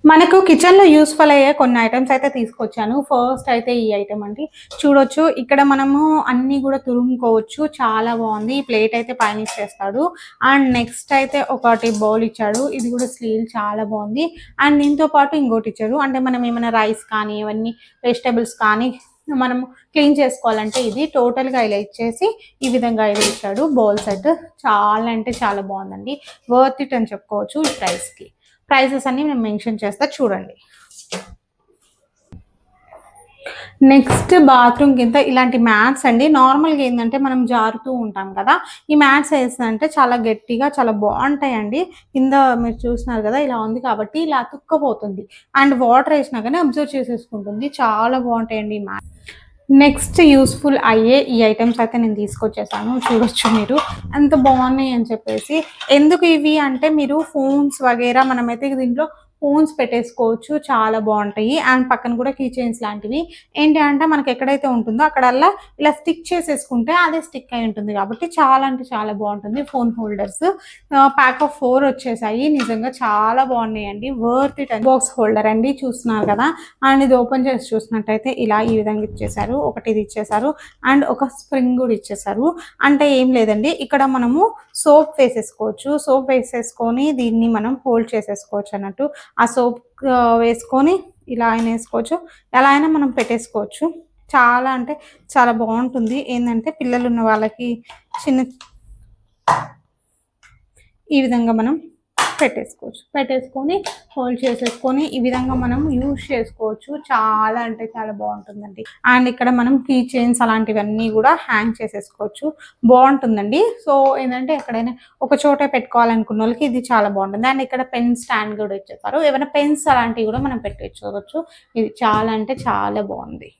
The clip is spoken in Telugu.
మనకు కిచెన్‌లో యూజ్‌ఫుల్ అయ్యే కొన్ని ఐటెమ్స్ అయితే తీసుకొచ్చాను. ఫస్ట్ అయితే ఈ ఐటెమ్ అండి. చూడొచ్చు ఇక్కడ మనము అన్నీ గూడా తురుముకోవచ్చు. చాలా బావుంది. ఈ ప్లేట్ అయితే పైన ఇచ్చేస్తాడు. అండ్ నెక్స్ట్ అయితే ఒకటి బౌల్ ఇచ్చాడు. ఇది గూడా స్టీల్ చాలా బావుంది. అండ్ దీంతో పాటు ఇంకోటి ఇచ్చారు. అంటే మనం ఏమైనా రైస్ కానీ, ఇవన్నీ వెజిటబుల్స్ కానీ మనము క్లీన్ చేసుకోవాలంటే ఇది టోటల్‌గా ఇలా ఇచ్చేసి ఈ విధంగా అయితే ఇచ్చాడు. బౌల్ సెట్ చాలా అంటే చాలా బావుందండి. వర్త్ ఇట్ అని చెప్పుకోవచ్చు ఈ ప్రైస్‌కి. ప్రైసెస్ అన్ని నేను మెన్షన్ చేస్తా చూడండి. నెక్స్ట్ బాత్రూమ్ కింద ఇలాంటి మ్యాట్స్ అండి. నార్మల్‌గా ఏందంటే మనం జారుతూ ఉంటాం కదా! ఈ మ్యాట్స్ ఏసిందంటే చాలా గట్టిగా చాలా బావుంటాయండి. కింద మీరు చూస్తున్నారు కదా! ఇలా ఉంది కాబట్టి ఇలా అతుక్కపోతుంది. అండ్ వాటర్ ఏసినా గాని అబ్జర్వ్ చేసేసుకుంటుంది. చాలా బావుంటాయండి ఈ మ్యాట్. నెక్స్ట్ యూజ్‌ఫుల్ అయ్యే ఈ ఐటెమ్స్ అయితే నేను తీసుకొచ్చేసాను. చూడొచ్చు మీరు ఎంత బావున్నాయి అని చెప్పేసి. ఎందుకు ఇవి అంటే మీరు ఫోన్స్ వగైరా మనమైతే దీంట్లో ఫోన్స్ పెట్టేసుకోవచ్చు. చాలా బావుంటాయి. అండ్ పక్కన కూడా కీ చైన్స్ లాంటివి. ఏంటి అంటే మనకి ఎక్కడైతే ఉంటుందో అక్కడల్లా ఇలా స్టిక్ చేసేసుకుంటే అదే స్టిక్ అయి ఉంటుంది కాబట్టి చాలా అంటే చాలా బావుంటుంది. ఫోన్ హోల్డర్స్ ప్యాక్ ఆఫ్ 4 వచ్చేసాయి. నిజంగా చాలా బావున్నాయండి. వర్త్ ఇట్ అండి. బాక్స్ హోల్డర్ అండి చూస్తున్నారు కదా! అండ్ ఇది ఓపెన్ చేసి చూసినట్టయితే ఇలా ఈ విధంగా ఇచ్చేసారు. ఒకటి ఇది ఇచ్చేసారు. అండ్ ఒక స్ప్రింగ్ కూడా ఇచ్చేసారు. అంటే ఏం లేదండి ఇక్కడ మనము సోప్ వేసేసుకోవచ్చు. సోప్ వేసేసుకొని దీన్ని మనం హోల్డ్ చేసేసుకోవచ్చు అన్నట్టు. ఆ సోప్ వేసుకొని ఇలా అయినా వేసుకోవచ్చు. ఎలా అయినా మనం పెట్టేసుకోవచ్చు. చాలా అంటే చాలా బావుంటుంది. ఏందంటే పిల్లలున్న వాళ్ళకి చిన్న ఈ విధంగా మనం పెట్టేసుకోవచ్చు. పెట్టేసుకొని హోల్డ్ చేసేసుకొని ఈ విధంగా మనం యూజ్ చేసుకోవచ్చు. చాలా అంటే చాలా బావుంటుందండి. అండ్ ఇక్కడ మనం కీ చైన్స్ అలాంటివన్నీ గూడా హ్యాంగ్ చేసేసుకోవచ్చు. బావుంటుందండి. సో, ఏందంటే ఎక్కడైనా ఒక చోటే పెట్టుకోవాలనుకున్నోళ్ళకి ఇది చాలా బావుంటుంది. అండ్ ఇక్కడ పెన్ స్టాండ్ గూడా ఇచ్చేసారు. ఏవైనా పెన్స్ అలాంటివి గూడా మనం పెట్టించుకోవచ్చు. ఇది చాలా అంటే చాలా బావుంది.